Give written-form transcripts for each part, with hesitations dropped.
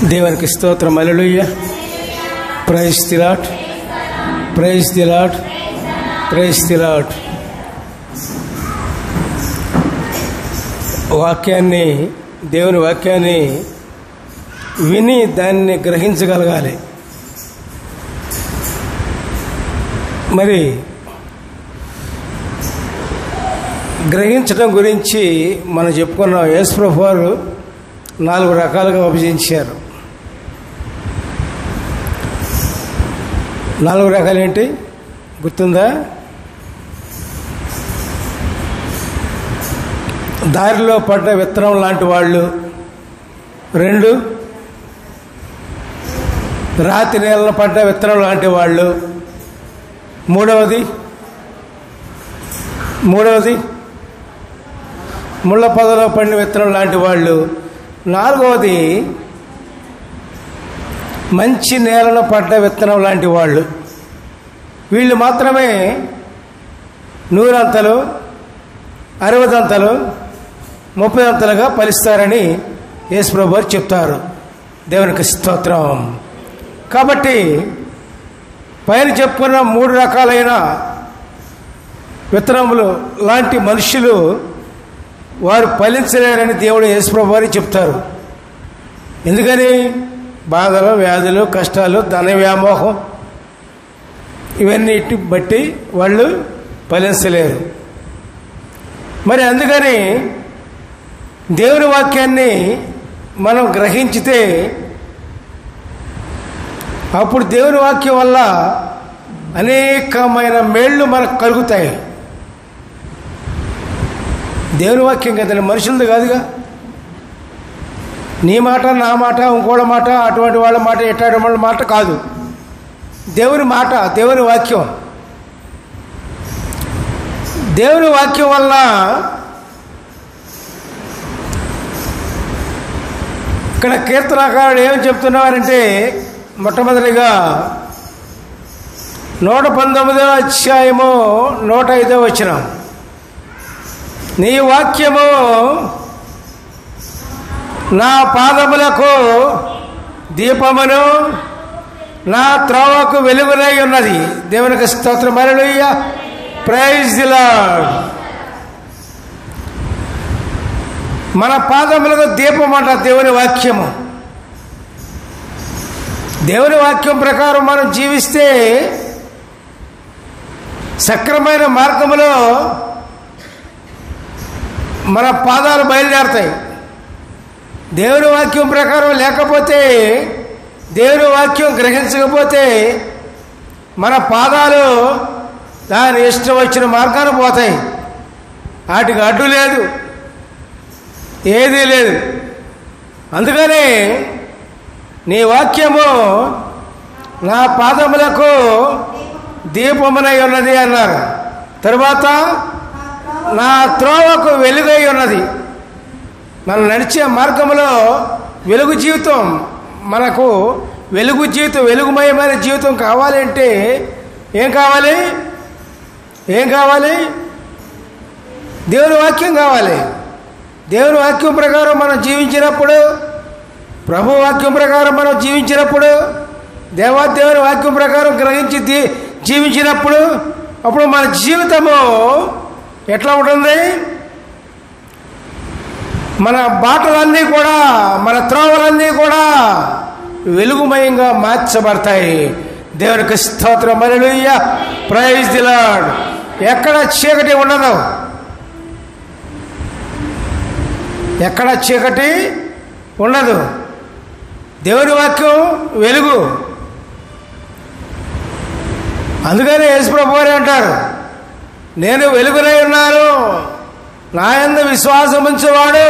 దేవునికి స్తోత్రం. Hallelujah. Praise the lord, praise the lord, praise the lord. వాక్యాన్ని, దేవుని వాక్యాన్ని విని దాన్ని గ్రహించగలగాలి. మరి గ్రహించడం గురించి మనం చెప్పుకున్నాం. యేసు ప్రభువు వారు 4 రకాలుగా విభజించారు. 4 రకాలు ఏంటి గుర్తుందా? దారిలో పడ్డ విత్తనం లాంటి వాళ్ళు, 2 రాతి నేలలో పడ్డ విత్తనం లాంటి వాళ్ళు, మూడవది ముళ్ళ పొదలో పడిన విత్తనం లాంటి వాళ్ళు, 4వది మంచి నేలలో పడ్డ విత్తనం లాంటి వాళ్ళు. వీళ్ళు మాత్రమే 100 అంతలు, 60 అంతలు, 30 అంతలుగా ఫలిస్తారని యేసు ప్రభువు వారు చెప్తారు. దేవునికి స్తోత్రం. కాబట్టి పైన చెప్పుకున్న 3 రకాలైన విత్తనములు లాంటి మనుషులు వారు ఫలించలేరని దేవుడు యేసు ప్రభువు వారు చెప్తారు. ఎందుకని? బాధలు, వ్యాధులు, కష్టాలు, ధన వ్యామోహం ఇవన్నిటి బట్టి వాళ్ళు ఫలించలేరు. మరి అందుకని దేవుని వాక్యాన్ని మనం గ్రహించితే అప్పుడు దేవుని వాక్యం వల్ల అనేకమైన మేళ్ళు మనకు కలుగుతాయి. దేవుని వాక్యం కదండి, మనుషులది కాదుగా. నీ మాట, నా మాట, ఇంకోళ్ళ మాట, అటువంటి వాళ్ళ మాట, ఎట్లాంటి వాళ్ళ మాట కాదు. దేవుని మాట, దేవుని వాక్యం. దేవుని వాక్యం వల్ల ఇక్కడ కీర్తనకారుడు ఏమని చెప్తున్నారంటే, మొట్టమొదటిగా 119వ అధ్యాయము 105వ వచనం, నీ వాక్యము నా పాదములకు దీపమును, నా త్రోవకు వెలుగునై ఉన్నది. దేవునికి స్తోత్రం. హల్లెలూయా. Praise the lord. మన పాదములకు దీపం అంట దేవుని వాక్యము. దేవుని వాక్యం ప్రకారం మనం జీవిస్తే సక్రమైన మార్గములో మన పాదాలు బయలుదేరుతాయి. దేవుని వాక్యం ప్రకారం లేకపోతే, దేవుని వాక్యం గ్రహించకపోతే మన పాదాలు దాని ఇష్టం వచ్చిన మార్గాన్ని పోతాయి. వాటికి అడ్డు లేదు, ఏదీ లేదు. అందుకని నీ వాక్యము నా పాదములకు దీపమునై ఉన్నది అన్నారు. తరువాత నా త్రోవకు వెలుగై ఉన్నది. మనం నడిచే మార్గంలో వెలుగు జీవితం, మనకు వెలుగు జీవితం, వెలుగుమయమైన జీవితం కావాలంటే ఏం కావాలి? దేవుని వాక్యం కావాలి. దేవుని వాక్యం ప్రకారం మనం జీవించినప్పుడు, ప్రభు వాక్యం ప్రకారం మనం జీవించినప్పుడు, దేవుని వాక్యం ప్రకారం గ్రహించి జీవించినప్పుడు అప్పుడు మన జీవితము ఎట్లా ఉంటుంది? మన బాటలన్నీ కూడా, మన త్రోవలన్నీ కూడా వెలుగుమయంగా మార్చబడతాయి. దేవునికి స్తోత్రం. హల్లెలూయా. Praise the lord. ఎక్కడ చీకటి ఉండదు, ఎక్కడ చీకటి ఉండదు. దేవుని వాక్యం వెలుగు. అందుకని యేసు ప్రభువు వారు అంటారు, నేను వెలుగునై ఉన్నాను, నా యందు విశ్వాసం ఉంచువాడు,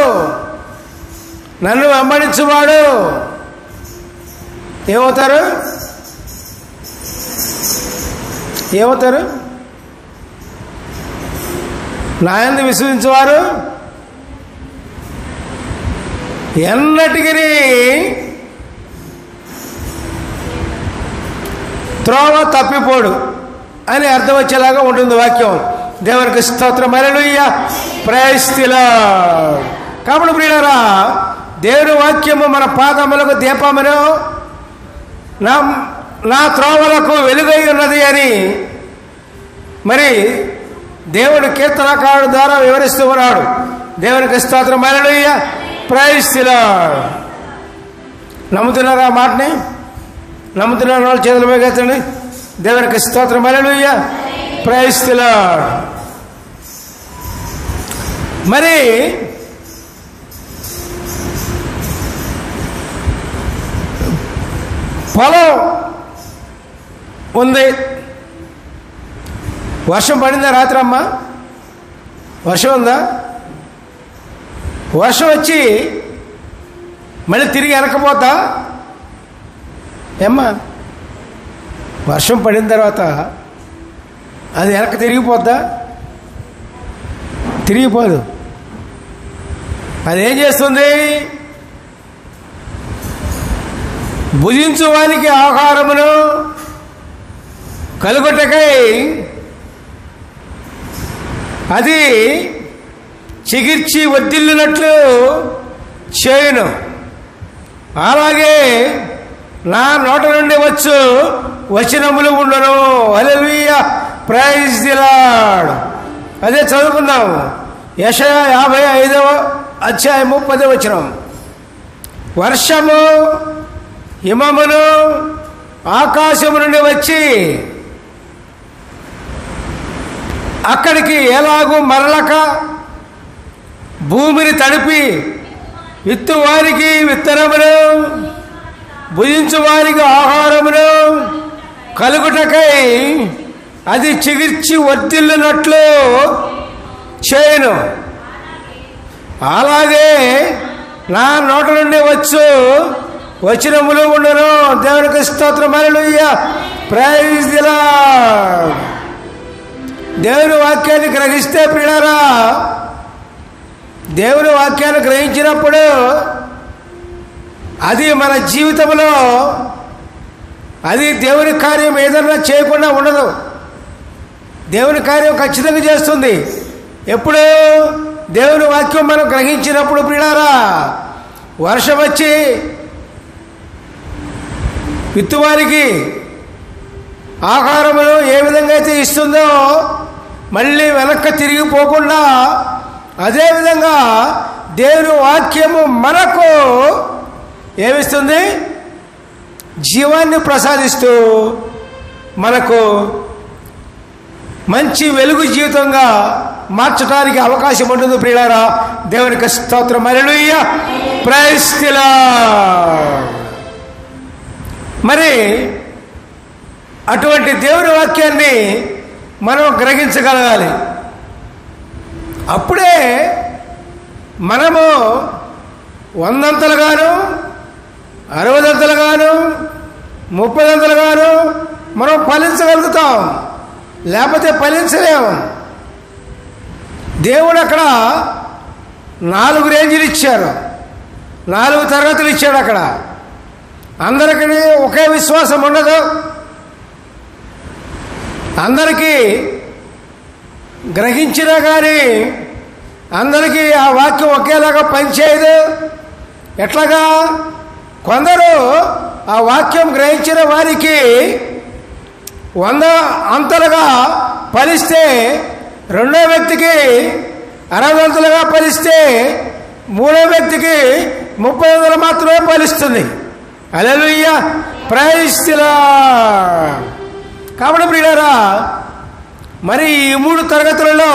నన్ను వెంబడించువాడు ఏమవుతారు? నా యందు విశ్వసించేవారు ఎన్నటికీ త్రోవ తప్పిపోడు అని అర్థం వచ్చేలాగా ఉంటుంది వాక్యం. దేవునికి స్తోత్రం. హల్లెలూయా. Praise the lord. కాబట్టి ప్రియులారా, దేవుని వాక్యము మన పాదములకు దీపమును నా త్రోవలకు వెలుగై ఉన్నది అని మరి దేవుడు కీర్తనకారుడు ద్వారా వివరిస్తూ ఉన్నాడు. దేవునికి స్తోత్రం. హల్లెలూయా. Praise the lord. నమ్ముతున్నారా మాటని? నమ్ముతున్న వాళ్ళు చేతులు పైకెత్తండి. దేవునికి స్తోత్రం. హల్లెలూయా. Praise the lord. మరి పొలం ఉంది. వర్షం పడిందా రాత్రి అమ్మ? వర్షం ఉందా? వర్షం వచ్చి మళ్ళీ తిరిగి వెనకపోతా ఏమ్మా? వర్షం పడిన తర్వాత అది వెనక తిరిగిపోద్దా? తిరిగిపోదు. అదేం చేస్తుంది? భుజించు వానికి ఆహారమును కలుగుటకై అది చిగిర్చి వర్ధిల్లునట్లు చేయును. అలాగే నా నోట నుండి వచ్చు వచనములు ఉండును. హల్లెలూయా. Praise the lord. అదే చదువుకుందాం. యెషయా 55వ అధ్యాయము 10వ వచనం. వర్షము హిమమును ఆకాశము నుండి వచ్చి అక్కడికి ఎలాగూ మరలక భూమిని తడిపి విత్తు వారికి విత్తనమును భుజించు వారికి ఆహారమును కలుగుటకై అది చిగిర్చి వర్ధిల్లునట్లు చేయును. అలాగే నా నోట నుండి వచ్చు వచనములు ఉండును. దేవునికి స్తోత్రం. హల్లెలూయా. Praise the lord. దేవుని వాక్యాన్ని గ్రహిస్తే ప్రియులారా, దేవుని వాక్యాన్ని గ్రహించినప్పుడు అది మన జీవితంలో అది దేవుని కార్యం ఏదన్నా చేయకుండా ఉండదు. దేవుని కార్యం ఖచ్చితంగా చేస్తుంది. ఎప్పుడు? దేవుని వాక్యం మనం గ్రహించినప్పుడు ప్రియులారా. వర్షం వచ్చి విత్తువారికి ఆహారమును ఏ విధంగా అయితే ఇస్తుందో మళ్ళీ వెనక్కి తిరిగిపోకుండా అదేవిధంగా దేవుని వాక్యము మనకు ఏమిస్తుంది? జీవాన్ని ప్రసాదిస్తూ మనకు మంచి వెలుగు జీవితంగా మార్చడానికి అవకాశం ఉంటుంది ప్రియులారా. దేవునికి స్తోత్రం. హల్లెలూయా. Praise the lord. మరి అటువంటి దేవుని వాక్యాన్ని మనం గ్రహించగలగాలి. అప్పుడే మనము 100 60 30 మనం ఫలించగలుగుతాం. లేకపోతే ఫలించలేము. దేవుడు అక్కడ 4 రేంజ్లు ఇచ్చారు, 4 తరగతులు ఇచ్చాడు. అక్కడ అందరికీ ఒకే విశ్వాసం ఉండదు. అందరికీ గ్రహించినా కానీ అందరికీ ఆ వాక్యం ఒకేలాగా పనిచేయదు. ఎట్లాగా? కొందరు ఆ వాక్యం గ్రహించిన వారికి 100 అంతలుగా ఫలిస్తే, రెండో వ్యక్తికి 60 అంతలుగా ఫలిస్తే, మూడో వ్యక్తికి 30 మాత్రమే ఫలిస్తుంది. హల్లెలూయా. Praise the lord. కాబట్టి ప్రియులారా, మరి ఈ 3 తరగతులలో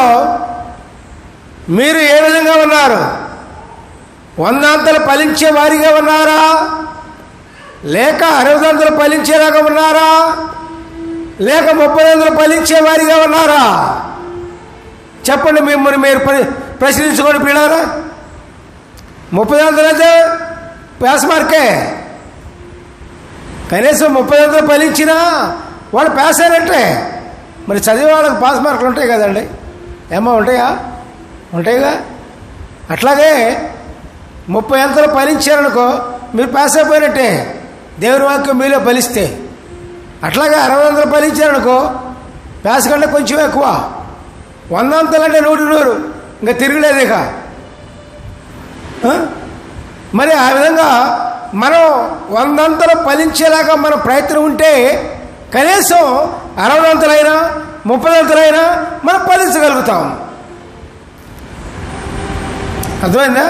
మీరు ఏ విధంగా ఉన్నారు? 100 అంతలు ఫలించే వారిగా ఉన్నారా? లేక 60 అంతలు ఫలించేలాగా ఉన్నారా? లేక 30 అంతలు ఫలించే వారిగా ఉన్నారా? చెప్పండి. మిమ్మల్ని మీరు ప్రశ్నించుకోండి ప్రియులారా. 30 అంతలు అయితే పాస్ మార్కే. కనీసం 30 అంతలు ఫలించినా వాడు పాస్ అయినట్టే. మరి చదివే వాళ్ళకి పాస్ మార్కులు ఉంటాయి కదండి. ఏమో ఉంటాయా? ఉంటాయిగా. అట్లాగే 30 అంతలు ఫలించారనుకో మీరు పాస్ అయిపోయినట్టే, దేవుని వాక్యం మీలో ఫలిస్తే. అట్లాగే 60 అంతలు ఫలించారనుకో పాస్ కంటే కొంచెం ఎక్కువ. 100 అంతలు అంటే 100 ఇంకా తిరగలేదు. ఇక మరి ఆ విధంగా మనం 100 ఫలించేలాగా మన ప్రయత్నం ఉంటే కనీసం 60 30 మనం ఫలించగలుగుతాం. అర్థమైందా?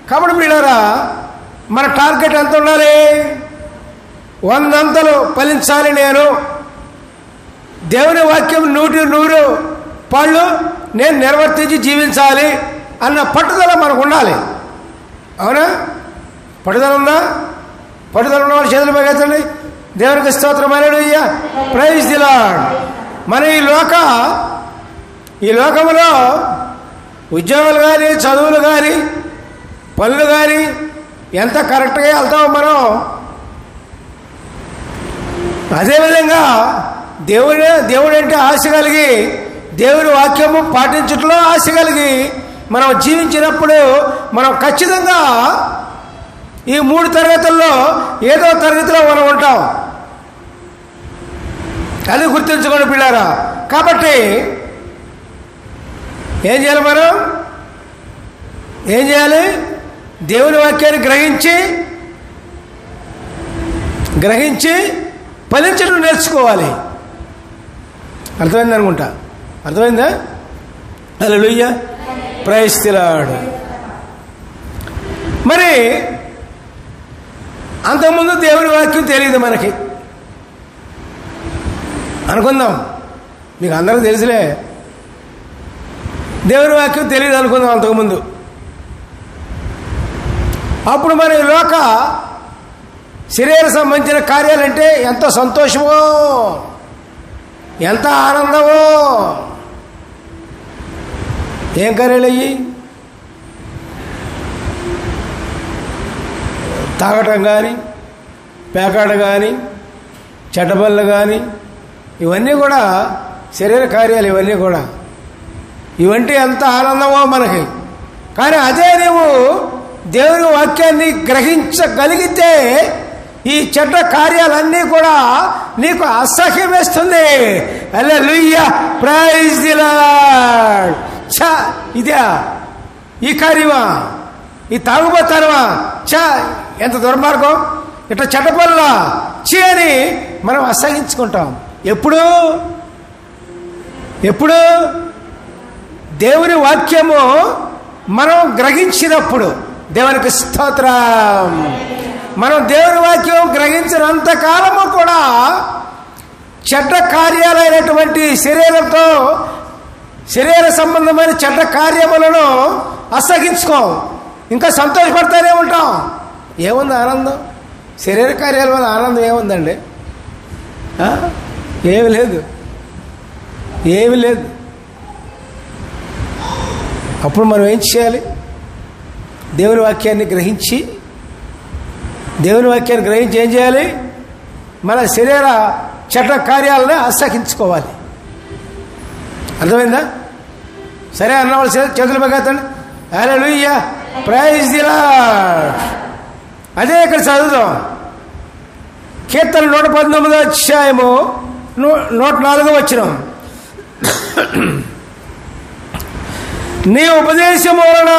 కాబట్టి వీళ్ళారా మన టార్గెట్ ఎంత ఉండాలి? 100 ఫలించాలి. నేను దేవుని వాక్యం 100 పాళ్ళు నేను నిర్వర్తించి జీవించాలి అన్న పట్టుదల మనకు ఉండాలి. అవునా? పట్టుదల ఉందా? పట్టుదల ఉన్న వాళ్ళు చేతులు పైకెత్తండి. దేవునికి స్తోత్రం. Hallelujah, praise the lord. మన ఈ లోకంలో ఉద్యోగాలు కానీ, చదువులు కానీ, పనులు కానీ ఎంత కరెక్ట్గా వెళ్తామో మనం, అదేవిధంగా దేవుడు అంటే ఆశ కలిగి, దేవుని వాక్యము పాటించడంలో ఆశ కలిగి మనం జీవించినప్పుడు మనం ఖచ్చితంగా ఈ 3 తరగతుల్లో ఏదో తరగతిలో మనం ఉంటాం. అది గుర్తుంచుకోండి పిల్లారా. కాబట్టి ఏం చేయాలి? మనం ఏం చేయాలి? దేవుని వాక్యాన్ని గ్రహించి ఫలించడం నేర్చుకోవాలి. అర్థమైంది అనుకుంటా. అర్థమైందా? హల్లెలూయా, ప్రైజ్ ది లార్డ్. మరి అంతకుముందు దేవుని వాక్యం తెలియదు మనకి అనుకుందాం. మీకు అందరూ తెలుసులే, దేవుని వాక్యం తెలియదు అనుకుందాం అంతకుముందు. అప్పుడు మరి లోక శరీర సంబంధించిన కార్యాలంటే ఎంత సంతోషమో, ఎంత ఆనందమో. ఏం కార్యాలు అయ్యి? తాగటం కానీ, పేకాట కానీ, చెడ్డబళ్ళు కానీ, ఇవన్నీ కూడా శరీర కార్యాలు. ఇవంటే ఎంత ఆనందమో మనకి. కానీ అదే నువ్వు దేవుని వాక్యాన్ని గ్రహించగలిగితే ఈ చెడ్డ కార్యాలన్నీ కూడా నీకు అసహ్యం వేస్తుంది. హల్లెలూయా, ప్రైజ్ ది లార్డ్. ఇదే ఈ కార్యమా? ఈ తాగుబోతానమా? ఎంత దుర్మార్గం, ఇట్లా చెడ్డపల్లా అని మనం అసహించుకుంటాం. ఎప్పుడు దేవుని వాక్యము మనం గ్రహించినప్పుడు. దేవునికి స్తోత్రం. మనం దేవుని వాక్యం గ్రహించినంత కాలము కూడా చెడ్డ కార్యాలైనటువంటి శరీర సంబంధమైన చెడ్డ కార్యములను అసహించుకోం, ఇంకా సంతోషపడతానే ఉంటాం. ఏముంది ఆనందం? శరీర కార్యాల వల్ల ఆనందం ఏముందండి? ఏమి లేదు. అప్పుడు మనం ఏం చేయాలి? దేవుని వాక్యాన్ని గ్రహించి ఏం చేయాలి? మన శరీర చెడ్డ కార్యాలను అసహించుకోవాలి. అర్థమైందా? సరే అన్నవాళ్ళు చేతులు పైకెత్తండి. హల్లెలూయా, ప్రైజ్ ది లార్డ్. అదే ఇక్కడ చదువుదాం. కీర్తన 119వ అధ్యాయము 104వ వచనం. నీ ఉపదేశము వలన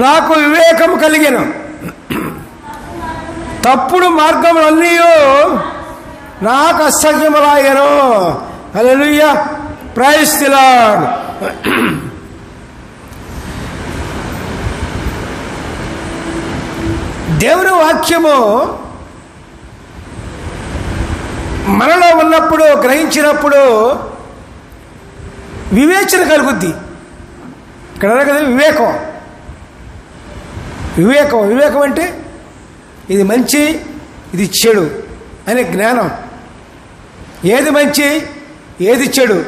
నాకు వివేకం కలిగెను, తప్పుడు మార్గములన్నీ నాకు అసహ్యములాయెను. హల్లెలూయా, ప్రైజ్ ది లార్డ్. దేవుని వాక్యము మనలో ఉన్నప్పుడు, గ్రహించినప్పుడు వివేచన కలుగుద్ది. ఇక్కడ కదా వివేకం అంటే ఇది మంచి, ఇది చెడు అనే జ్ఞానం. ఏది మంచి, ఏది చెడు,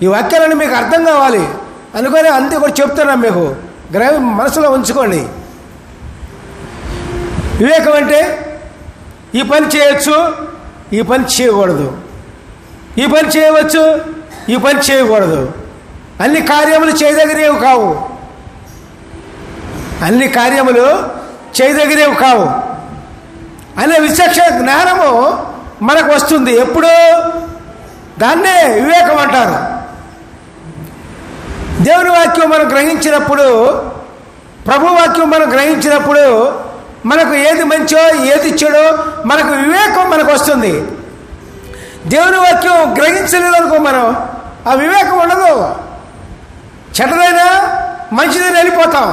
ఈ వాక్యాలను మీకు అర్థం కావాలి అనుకొని అంతే కూడా చెప్తున్నాం. మీకు మనసులో ఉంచుకోండి. వివేకం అంటే ఈ పని చేయొచ్చు, ఈ పని చేయకూడదు, ఈ పని చేయవచ్చు, ఈ పని చేయకూడదు. అన్ని కార్యములు చేయదగినవి కావు, అనే విచక్షణ జ్ఞానము మనకు వస్తుంది. ఎప్పుడు? దాన్నే వివేకం అంటారు. దేవుని వాక్యం మనం గ్రహించినప్పుడు ప్రభు వాక్యం మనం గ్రహించినప్పుడు మనకు ఏది మంచో ఏది చెడో మనకు వివేకం మనకు వస్తుంది. దేవుని వాక్యం గ్రహించలేదనుకో మనం ఆ వివేకం ఉండదు. చెడ్డదైనా మంచిదని వెళ్ళిపోతాం,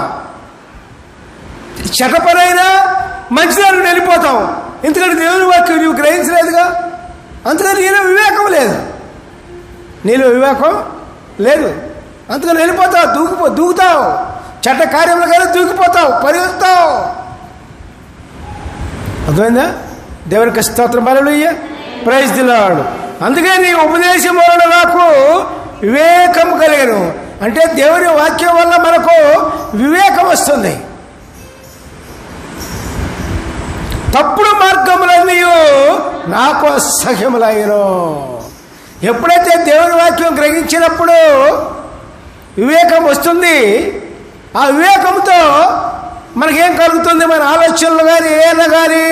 చెడ్డ పనైనా మంచిదని వెళ్ళిపోతాం. ఎందుకంటే దేవుని వాక్యం నువ్వు గ్రహించలేదుగా, అందుకని నీలో వివేకం లేదు, నీలో వివేకం లేదు. అందుకని వెళ్ళిపోతావు, దూకుతావు, చెడ్డ కార్యంలో కానీ దూకిపోతావు, పరిగెత్తావు. అర్థమైందా? దేవునికి స్తోత్రం, హల్లెలూయా, ప్రైజ్ ది లార్డ్. అందుకే నీ ఉపదేశం వలన నాకు వివేకం కలిగను. అంటే దేవుని వాక్యం వల్ల మనకు వివేకం వస్తుంది. తప్పుడు మార్గములన్నీ నాకు అసహ్యములయ్యను. ఎప్పుడైతే దేవుని వాక్యం గ్రహించినప్పుడు వివేకం వస్తుంది, ఆ వివేకంతో మనకేం కలుగుతుంది? మన ఆలోచనలు కానీ ఏమైనా కానీ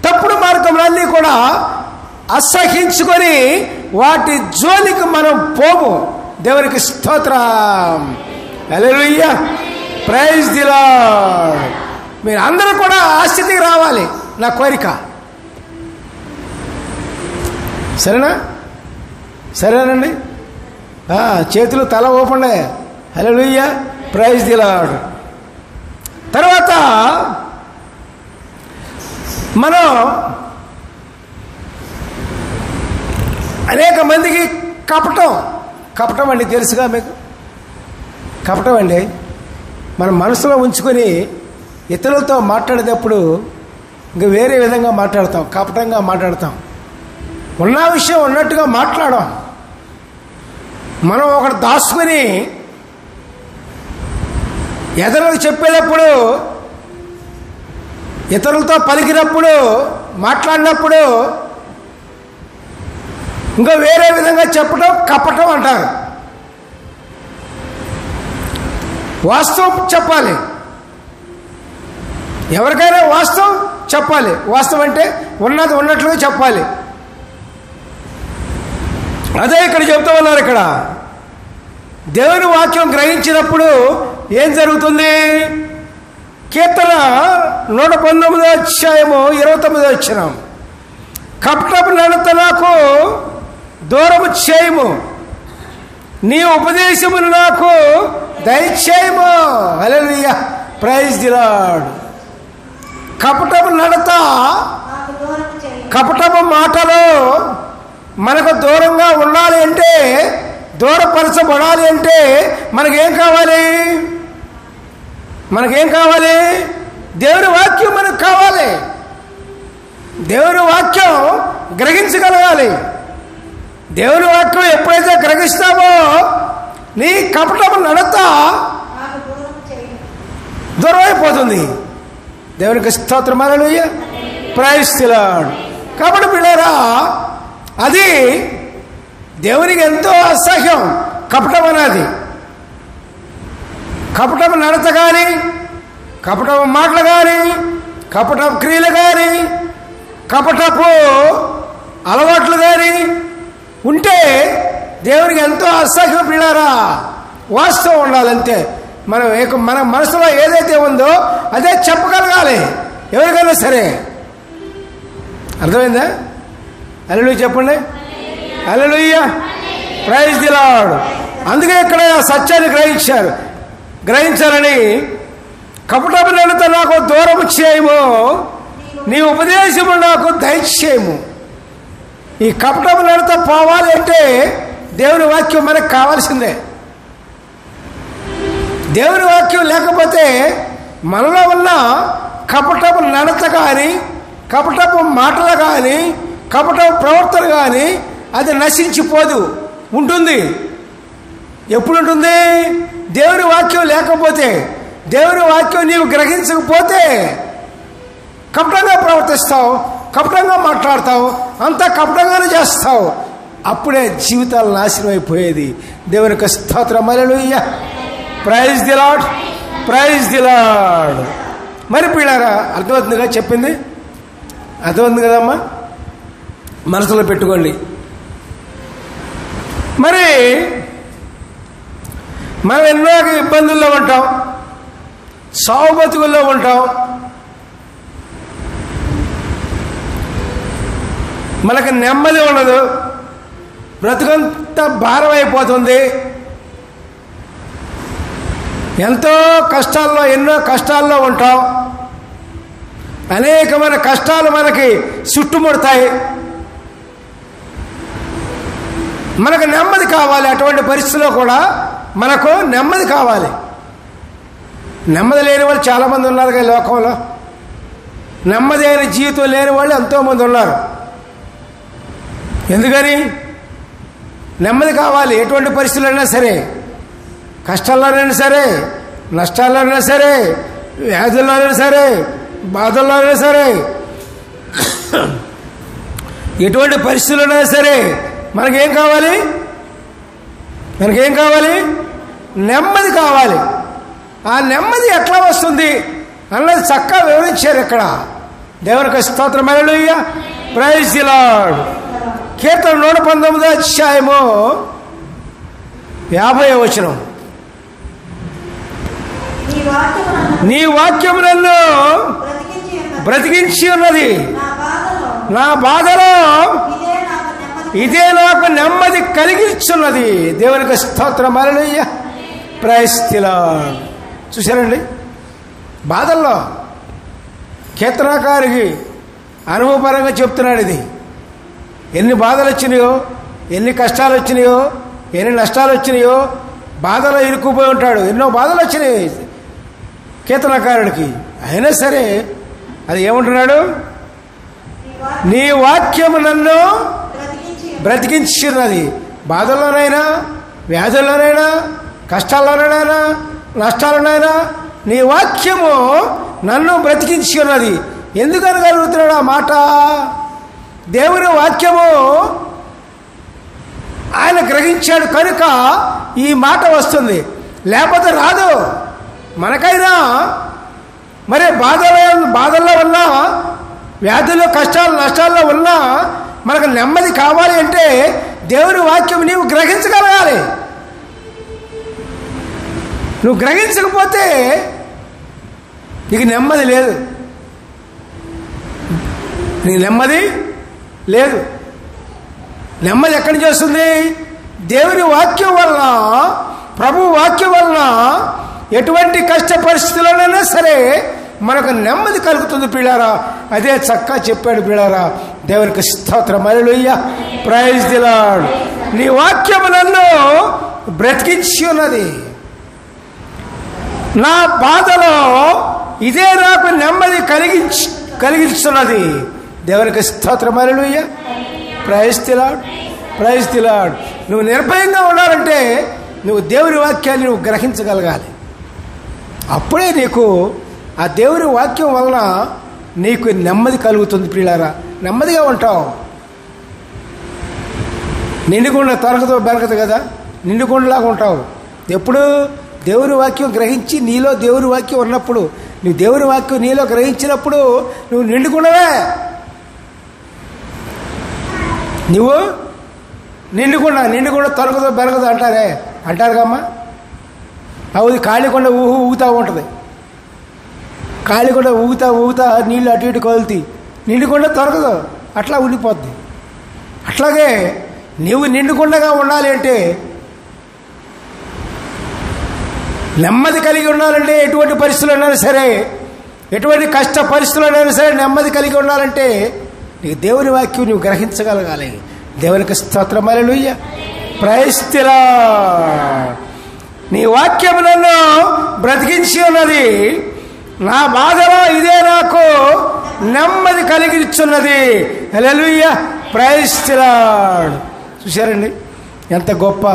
తప్పుడు మార్గములన్నీ కూడా అసహించుకొని వాటి జోలికి మనం పోము. దేవునికి స్తోత్రం, హల్లెలూయా, ప్రైజ్ ది లార్డ్. మీరు అందరూ కూడా ఆ స్థితికి రావాలి, నా కోరిక. సరేనా? సరేనండి. చేతులు తల ఊపండి, హల్లెలూయా, ప్రైజ్ ది లార్డ్. తర్వాత మనం అనేక మందికి కపటం అండి, తెలుసుగా మీకు? కపటం అండి మనం మనసులో ఉంచుకొని ఇతరులతో మాట్లాడేటప్పుడు ఇంకా వేరే విధంగా మాట్లాడతాం, కపటంగా మాట్లాడతాం. ఉన్న విషయం ఉన్నట్టుగా మాట్లాడం. మనం ఒకటి దాచుకొని ఇతరులకు చెప్పేటప్పుడు, ఇతరులతో పలికినప్పుడు, మాట్లాడినప్పుడు ఇంకా వేరే విధంగా చెప్పడం కపటం అంటారు. వాస్తవం చెప్పాలి, ఎవరికైనా వాస్తవం చెప్పాలి. వాస్తవం అంటే ఉన్నది ఉన్నట్లుగా చెప్పాలి. అదే ఇక్కడ చెప్తూ ఉన్నారు. ఇక్కడ దేవుని వాక్యం గ్రహించినప్పుడు ఏం జరుగుతుంది? కీర్తన 119వ అధ్యాయము 29వ వచనం, కపటపు నడత నాకు దూరము చేయము, నీ ఉపదేశమును నాకు దయచేయము. హల్లెలూయా, ప్రైజ్ ది లార్డ్. కపటపు నడత, కపటపు మాటలు మనకు దూరంగా ఉండాలి అంటే, దూరపరచబడాలి అంటే మనకేం కావాలి? మనకేం కావాలి? దేవుని వాక్యం మనకు కావాలి. దేవుని వాక్యం గ్రహించగలగాలి. దేవుని వాక్యం ఎప్పుడైతే గ్రహిస్తామో నీ కపటము నడత దూరం అయిపోతుంది. దేవునికి స్తోత్రం, హల్లెలూయా, ప్రైజ్ ది లార్డ్. కాబట్టి పిల్లరా, అది దేవునికి ఎంతో అసహ్యం కపటం అనేది. కపటపు నడత కానీ, కపటపు మాటలు కానీ, కపటపు క్రియలు కానీ, కపటపు అలవాట్లు కానీ ఉంటే దేవునికి ఎంతో అసహ్యం. పిల్లారా, వాస్తవం ఉండాలంతే. మన మనసులో ఏదైతే ఉందో అదే చెప్పగలగాలి ఎవరికైనా సరే. అర్థమైందా? హల్లెలూయా చెప్పండి, హల్లెలూయా, ప్రైజ్ ది లార్డ్. అందుకే ఇక్కడ సత్యాన్ని గ్రహించాలని కపటపు నడత నాకు దూరము చేయము, నీ ఉపదేశము నాకు దయచేయము. ఈ కపటపు నడత పోవాలి అంటే దేవుని వాక్యం మనకు కావాల్సిందే. దేవుని వాక్యం లేకపోతే మనలో ఉన్న కపటపు నడత కానీ, కపటపు మాటలు కానీ, కపటపు ప్రవర్తన కానీ అది నశించిపోదు, ఉంటుంది. ఎప్పుడు ఉంటుంది? దేవుని వాక్యం లేకపోతే, దేవుని వాక్యం నీవు గ్రహించకపోతే కపటంగా ప్రవర్తిస్తావు, కపటంగా మాట్లాడతావు, అంతా కపటంగానే చేస్తావు. అప్పుడే జీవితాలు నాశనం అయిపోయేది. దేవునికి స్తోత్రం, hallelujah, praise the lord, praise the lord. మరి పిల్లారా, అర్థమవుతుందిగా చెప్పింది? అర్థమవుతుంది కదమ్మా? మనసులో పెట్టుకోండి. మరి మనం ఎన్నో ఇబ్బందుల్లో ఉంటాం, సావు బతుకుల్లో ఉంటాం. మనకు నెమ్మది ఉండదు, బ్రతుకంతా భారం అయిపోతుంది. ఎంతో కష్టాల్లో, ఎన్నో కష్టాల్లో ఉంటాం. అనేకమైన కష్టాలు మనకి చుట్టుముడతాయి. మనకు నెమ్మది కావాలి. అటువంటి పరిస్థితుల్లో కూడా మనకు నెమ్మది కావాలి. నెమ్మది లేని వాళ్ళు చాలామంది ఉన్నారు కదా లోకంలో. నెమ్మది అయిన జీవితం లేని వాళ్ళు ఎంతోమంది ఉన్నారు. ఎందుకని? నెమ్మది కావాలి. ఎటువంటి పరిస్థితులైనా సరే, కష్టాల్లోనైనా సరే, నష్టాల్లోనైనా సరే, వ్యాధుల్లోనైనా సరే, బాధల్లోనైనా సరే, ఎటువంటి పరిస్థితులైనా సరే మనకేం కావాలి? మనకేం కావాలి? నెమ్మది కావాలి. ఆ నెమ్మది ఎట్లా వస్తుంది అన్నది చక్కగా వివరించారు ఇక్కడ. దేవునికి స్తోత్రం, హల్లెలూయా, ప్రైజ్ ది లార్డ్. కీర్తన 119 అధ్యాయము 50వ వచనం. నీ వాక్యము నన్ను బ్రతికించి ఉన్నది, నా బాధలో ఇదే నాకు నెమ్మది కలిగించున్నది. దేవునికి స్తోత్రం, హల్లెలూయా, ప్రైజ్ ది లార్డ్. చూశారండి, బాధల్లో కీర్తనకారికి అనుభవపరంగా చెప్తున్నాడు. ఇది ఎన్ని బాధలు వచ్చినాయో, ఎన్ని కష్టాలు వచ్చినాయో, ఎన్ని నష్టాలు వచ్చినాయో, బాధలో ఇరుక్కుపోయి ఉంటాడు. ఎన్నో బాధలు వచ్చినాయి కీర్తనకారుడికి. అయినా సరే అది ఏమంటున్నాడు? నీ వాక్యము నన్ను బ్రతికించున్నది. బాధల్లోనైనా, వ్యాధుల్లోనైనా, కష్టాల్లోనైనా, నష్టాలనైనా నీ వాక్యము నన్ను బ్రతికించి ఉన్నది. ఎందుకు అనగలుగుతున్నాడు ఆ మాట? దేవుని వాక్యము ఆయన గ్రహించాడు కనుక ఈ మాట వస్తుంది, లేకపోతే రాదు. మనకైనా మరి బాధల్లో ఉన్నా, వ్యాధుల్లో, కష్టాలు, నష్టాల్లో ఉన్నా మనకు నెమ్మది కావాలి అంటే దేవుని వాక్యం నీవు గ్రహించగలగాలి. నువ్వు గ్రహించకపోతే నీకు నెమ్మది లేదు. నీకు నెమ్మది లేదు. నెమ్మది ఎక్కడి నుంచి వస్తుంది? దేవుని వాక్యం వలన, ప్రభు వాక్యం వలన ఎటువంటి కష్ట పరిస్థితుల్లోనైనా సరే మనకు నెమ్మది కలుగుతుంది పిల్లారా. అదే చక్కగా చెప్పాడు పిల్లారా. దేవునికి స్తోత్రం, హల్లెలూయా, ప్రైజ్ ది లార్డ్. నీ వాక్యము నన్ను బ్రతికించి ఉన్నది, నా బాధలో ఇదే నాకు నెమ్మది కలిగించున్నది. దేవునికి స్తోత్రం, hallelujah, praise the lord, praise the lord. నువ్వు నిర్భయంగా ఉండాలంటే నువ్వు దేవుని వాక్యాన్ని నువ్వు గ్రహించగలగాలి. అప్పుడే నీకు ఆ దేవుని వాక్యం వలన నీకు నెమ్మది కలుగుతుంది పిల్లారా. నెమ్మదిగా ఉంటావు. నిండుకుండా తరగదు బెరగదు కదా, నిండుకుండలాగా ఉంటావు. ఎప్పుడు దేవుని వాక్యం గ్రహించి నీలో దేవుని వాక్యం ఉన్నప్పుడు, నువ్వు దేవుని వాక్యం నీలో గ్రహించినప్పుడు నువ్వు నిండుకున్నవే. నువ్వు నిండుకుండా తొలగదు బెరగదు అంటారు కమ్మా. అవుది ఖాళీకుండా ఊగుతూ ఉంటుంది. ఖాళీకుండా ఊగుతా నీళ్ళు అటు ఇటు కదులుతాయి. నిండుకుండా తొలగదు, అట్లా ఉండిపోద్ది. అట్లాగే నువ్వు నిండుకుండగా ఉండాలి అంటే, నెమ్మది కలిగి ఉండాలంటే, ఎటువంటి పరిస్థితులైనా సరే, ఎటువంటి కష్ట పరిస్థితులైనా సరే నెమ్మది కలిగి ఉండాలంటే నీకు దేవుని వాక్యం నువ్వు గ్రహించగలగాలి. దేవునికి స్తోత్రం, హల్లెలూయా, ప్రైజ్ ది లార్డ్. నీ వాక్యం నన్ను బ్రతికించి ఉన్నది, నా బాధలో ఇదే నాకు నెమ్మది కలిగించున్నది. హల్లెలూయా, ప్రైజ్ ది లార్డ్. చూశారండి ఎంత గొప్ప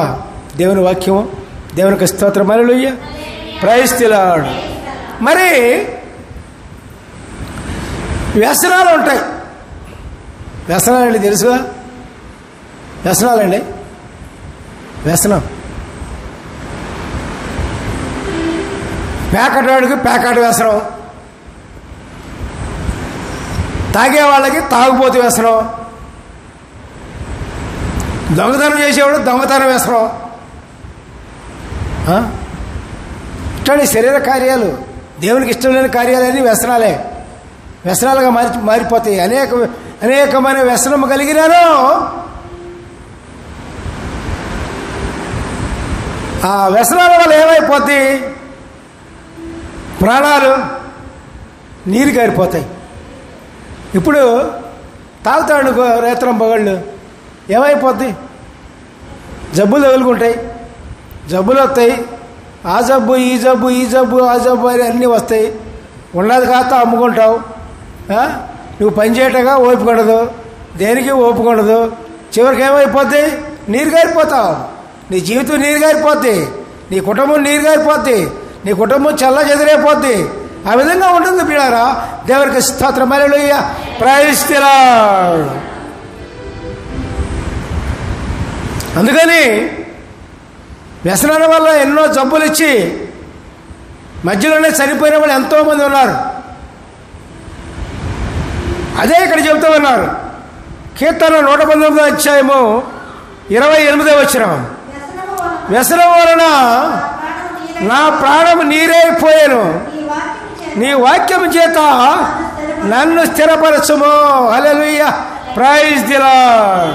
దేవుని వాక్యము. దేవునికి స్తోత్రం, హల్లెలూయా, ప్రైజ్ ది లార్డ్. మరి వ్యసనాలు ఉంటాయి. వ్యసనాలండి తెలుసుగా? వ్యసనాలండి, వ్యసనం. పేకటాడికి పేకాట వ్యసనం, తాగేవాళ్ళకి తాగుబోతు వ్యసనం, దొంగతనం చేసేవాడు దొంగతనం వ్యసనం. ఇట్లాంటి శరీర కార్యాలు దేవునికి ఇష్టం లేని కార్యాలన్నీ వ్యసనాలే, వ్యసనాలుగా మారిపోతాయి. అనేకమైన వ్యసనము కలిగినాను ఆ వ్యసనాల వల్ల ఏమైపోద్ది? ప్రాణాలు నీరు గారిపోతాయి. ఇప్పుడు తాగుతాడు రేత్రం పగళ్ళు ఏమైపోద్ది? జబ్బులు తగులుకుంటాయి, జబ్బులు వస్తాయి. ఆ జబ్బు ఈ జబ్బు ఈ జబ్బు ఆ జబ్బు అని అన్నీ వస్తాయి. ఉన్నది కాస్త అమ్ముకుంటావు. నువ్వు పని చేయటగా ఓపిక ఉండదు, దేనికి ఓపిక ఉండదు. చివరికి ఏమైపోద్ది? నీరు గారిపోతావు. నీ జీవితం నీరు గారిపోద్ది, నీ కుటుంబం నీరు గారిపోద్ది, నీ కుటుంబం చల్ల చెదిరైపోద్ది. ఆ విధంగా ఉంటుంది పిల్లారా. దేవునికి స్తోత్రం, హల్లెలూయా, ప్రైజ్ ది లార్డ్. అందుకని వ్యసనాల వల్ల ఎన్నో జబ్బులు ఇచ్చి మధ్యలోనే చనిపోయిన వాళ్ళు ఎంతోమంది ఉన్నారు. అదే ఇక్కడ చెబుతూ ఉన్నారు. కీర్తన 119వ అధ్యాయము 28వ వచనం, వ్యసనం వలన నా ప్రాణము నీరైపోయాను, నీ వాక్యం చేత నన్ను స్థిరపరచుము. హల్లెలూయా, ప్రైజ్ ది లార్డ్.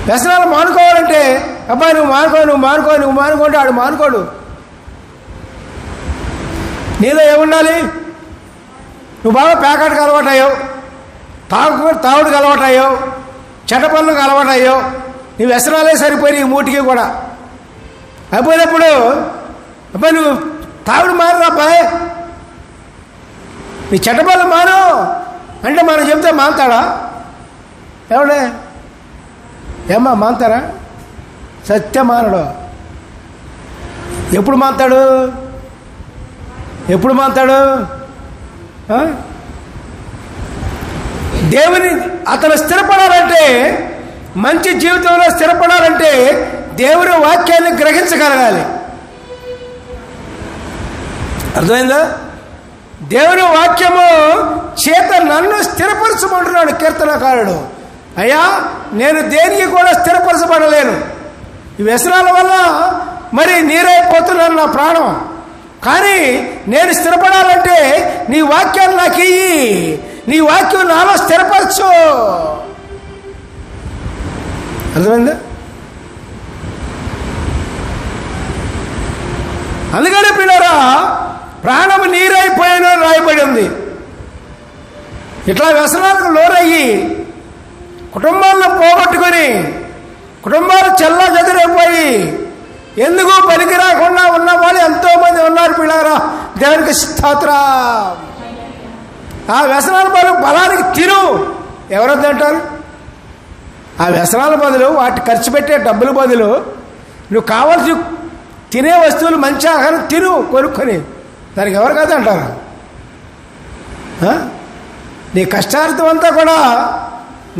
వ్యసనాలు మానుకోవాలంటే అబ్బాయి నువ్వు మానుకోండి ఆడు మానుకోడు. నీలో ఏముండాలి? నువ్వు బాగా ప్యాకెట్కి అలవాటయ్యావు, తాగుడుకి అలవాటయ్యావు, చెడ్డ పనులకు అలవాటయ్యావు. నీ వ్యసనాలే సరిపోయి ఈ మూటికి కూడా అయిపోయినప్పుడు అబ్బాయి నువ్వు తాగుడు మానరా అబ్బాయి, నీ చెడ్డ పనులు మాను అంటే మనం చెప్తే మానుతాడా? ఎవడే ఏమ్మా మానుతారా? సత్యం మానడు. ఎప్పుడు మానుతాడు? దేవుని అతను స్థిరపడాలంటే, మంచి జీవితంలో స్థిరపడాలంటే దేవుని వాక్యాన్ని గ్రహించగలగాలి. అర్థమైందా? దేవుని వాక్యము చేత నన్ను స్థిరపరచమంటున్నాడు కీర్తనకారుడు. అయ్యా నేను దేనికి కూడా స్థిరపరచబడలేను, ఈ వ్యసనాల వల్ల మరి నీరైపోతున్నాను నా ప్రాణం. కానీ నేను స్థిరపడాలంటే నీ వాక్యాన్ని నాకు ఇయ్యి, నీ వాక్యం నాలో స్థిరపరచు. అర్థమైందా? అందుకనే పిల్లరా ప్రాణము నీరైపోయాను రాయబడి ఉంది. ఇట్లా వ్యసనాలకు లోనయ్యి కుటుంబాలను పోగొట్టుకొని కుటుంబాలు చల్లా చెదిరైపోయి ఎందుకు పనికి రాకుండా ఉన్న వాళ్ళు ఎంతోమంది ఉన్నారు పిల్లారా. దేవునికి స్తోత్రం. ఆ వ్యసనాల బలానికి తిను ఎవరొద్దు అంటారు? ఆ వ్యసనాల బదులు వాటి ఖర్చు పెట్టే డబ్బుల బదులు నువ్వు కావాల్సి తినే వస్తువులు మంచి ఆహారం తిను కొనుక్కొని, దానికి ఎవరు కాదు అంటారు? నీ కష్టార్థం అంతా కూడా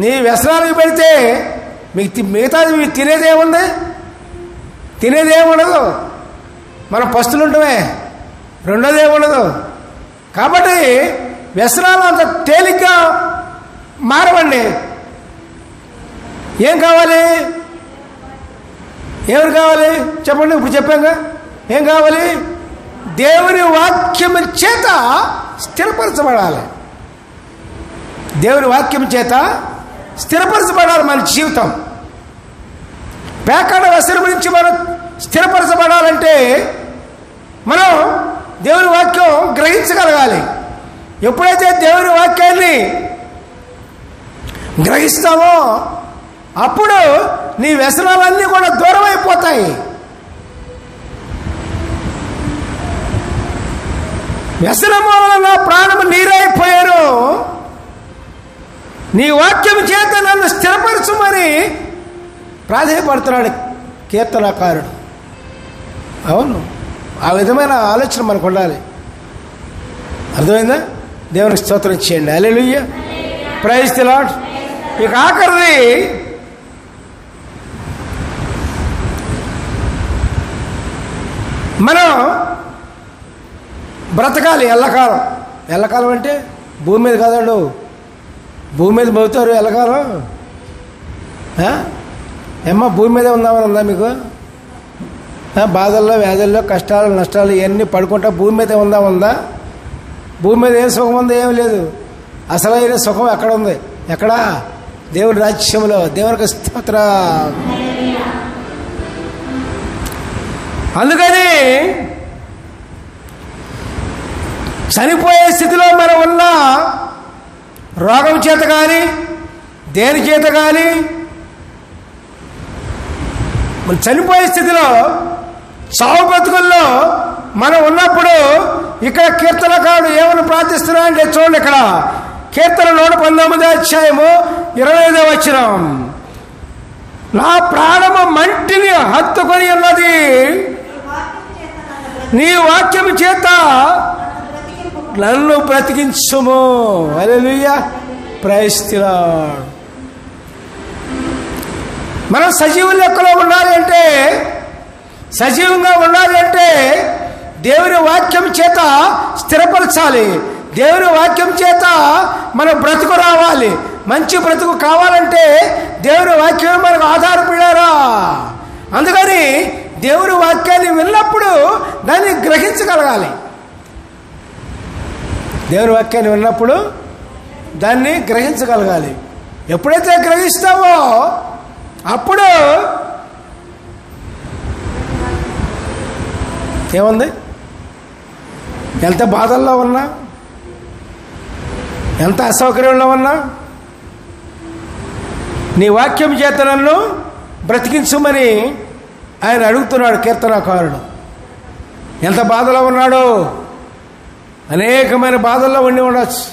నీ వ్యసనాలకు పెడితే మిగతాది తినేదేముంది? తినేదేముండదు. మనం పస్తులుంటమే, రెండోదేముండదు. కాబట్టి వ్యసనాలు అంత తేలిగ్గా మారవండి. ఏం కావాలి? ఎవరు కావాలి చెప్పండి? ఇప్పుడు చెప్పాక ఏం కావాలి? దేవుని వాక్యం చేత స్థిరపరచబడాలి. దేవుని వాక్యం చేత స్థిరపరచబడాలి మన జీవితం. పేకాడ వ్యసనం నుంచి మనం స్థిరపరచబడాలంటే మనం దేవుని వాక్యం గ్రహించగలగాలి. ఎప్పుడైతే దేవుని వాక్యాన్ని గ్రహిస్తామో అప్పుడు నీ వ్యసనాలన్నీ కూడా దూరం అయిపోతాయి. వ్యసనము వలన నా ప్రాణము నీరైపోయాను, నీ వాక్యం చేత నన్ను స్థిరపరచుమని ప్రాధేయపడుతున్నాడు కీర్తనకారుడు. అవును, ఆ విధమైన ఆలోచన మనకు ఉండాలి. అర్థమైందా? దేవునికి స్తోత్రం చేయండి. Hallelujah, praise the lord. ఇక ఆఖరిది మనం బ్రతకాలి ఎల్లకాలం. ఎల్లకాలం అంటే భూమి మీద కాదండు, భూమి మీద పోతారు ఎల్లకాలం. ఏమ్మా భూమి మీదే ఉందామని ఉందా మీకు? బాధల్లో, వ్యాధుల్లో, కష్టాలు, నష్టాలు ఇవన్నీ పడుకుంటా భూమి మీద ఉందా? భూమి మీద ఏం సుఖం ఉంది? ఏం లేదు. అసలైన సుఖం ఎక్కడ ఉంది? ఎక్కడ? దేవుని రాజ్యంలో. దేవునికి స్తోత్రం. అందుకని చనిపోయే స్థితిలో మనం ఉన్న రోగం చేత కానీ దేని చేత కానీ మన చనిపోయే స్థితిలో చావు బ్రతుకుల్లో మనం ఉన్నప్పుడు ఇక్కడ కీర్తనకారుడు ఏమని ప్రార్థిస్తున్నాడంటే చూడండి, ఇక్కడ కీర్తన 119 అధ్యాయము 25వ వచనం. నా ప్రాణము మంటిని హత్తుకొని ఉన్నది, నీ వాక్యము చేత నన్ను బ్రతికించుము. హల్లెలూయా, ప్రైజ్ ది లార్డ్. మనం సజీవ లెక్కలో ఉండాలి అంటే, సజీవంగా ఉండాలి అంటే దేవుని వాక్యం చేత స్థిరపరచాలి. దేవుని వాక్యం చేత మన బ్రతుకు రావాలి. మంచి బ్రతుకు కావాలంటే దేవుని వాక్యమే మనకు ఆధారపడారా. అందుకని దేవుని వాక్యాన్ని విన్నప్పుడు దాన్ని గ్రహించగలగాలి. దేవుని వాక్యాన్ని విన్నప్పుడు దాన్ని గ్రహించగలగాలి. ఎప్పుడైతే గ్రహిస్తావో అప్పుడు ఏముంది? ఎంత బాధల్లో ఉన్నా, ఎంత అసౌకర్యంలో ఉన్నా నీ వాక్యం చేత నన్ను బ్రతికించుమని ఆయన అడుగుతున్నాడు కీర్తనకారుడు. ఎంత బాధలో ఉన్నాడు? అనేకమైన బాధల్లో ఉండి ఉండొచ్చు.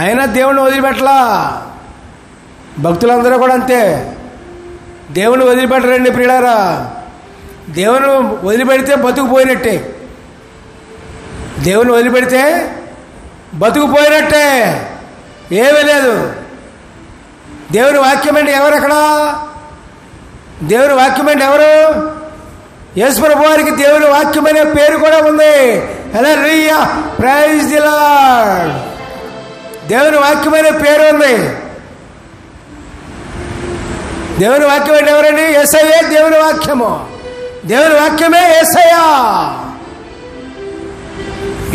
అయినా దేవుణ్ణి వదిలిపెట్టలా. భక్తులందరూ కూడా అంతే. దేవుని వదిలిపెట్టరండి ప్రియులారా. దేవుని వదిలిపెడితే బతుకుపోయినట్టే. దేవుని వదిలిపెడితే బతుకుపోయినట్టే, ఏమీ లేదు. దేవుని వాక్యం అంటే ఎవరు? అక్కడ దేవుని వాక్యం అంటే ఎవరు? యేసుప్రభు వారికి దేవుని వాక్యం అనే పేరు కూడా ఉంది. హల్లెలూయా, ప్రైజ్ ది లార్డ్. దేవుని వాక్యం అనే పేరు ఉంది. దేవుని వాక్యం అంటే ఎవరండి? యేసయ్యే దేవుని వాక్యము. దేవుని వాక్యమే యేసయ్య.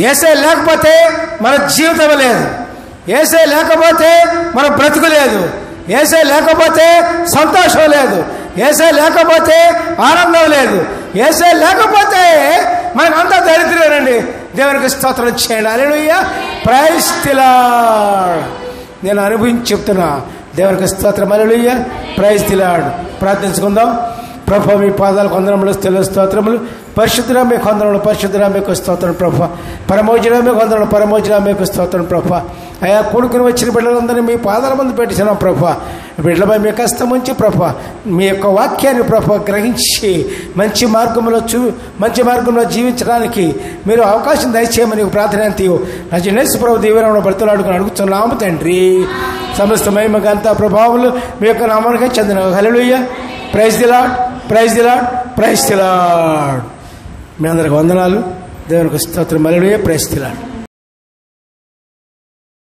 యేసయ్య లేకపోతే మన జీవితం లేదు. యేసయ్య లేకపోతే మన బ్రతుకు లేదు. యేసయ్య లేకపోతే సంతోషం లేదు. యేసయ్య లేకపోతే ఆనందం లేదు. యేసయ్య లేకపోతే మనకంతా దరిద్రమేనండి. దేవునికి స్తోత్రం చేయండి. Hallelujah, praise the Lord. నేను అనుభవించి చెప్తున్నా. దేవునికి స్తోత్రం. Hallelujah, praise the Lord. ప్రార్థించుకుందాం. ప్రభు మీ పాదాలకు వందనములు, స్థుతులు, స్తోత్రములు. పరిశుద్ధుడా మీకు వందనములు, పరిశుద్ధుడా మీకు స్తోత్రం ప్రభు. పరమోజుడా మీకు వందనములు, పరమోజుడా మీకు స్తోత్రం ప్రభు. అయా కూడుకుని వచ్చిన బిడ్డలందరినీ మీ పాదాల ముందు పెట్టించినాం ప్రభు. బిడ్డలపై మీ కష్టం ఉంచి ప్రభు మీ యొక్క వాక్యాన్ని ప్రభు గ్రహించి మంచి మార్గంలో జీవించడానికి మీరు అవకాశం దయచేయమని ప్రార్థన అంతయు యేసు ప్రభు దీవెనను బ్రతులాడుకుని అడుగుతున్నాము తండ్రి. సమస్త మహిమగంతా ప్రభావాలు మీ యొక్క నామానికే చెందిన. Hallelujah, praise the lord, praise the lord, praise the Lord. మీ అందరికి వందనాలు. దేవునికి స్తోత్రం. Hallelujah, praise the lord.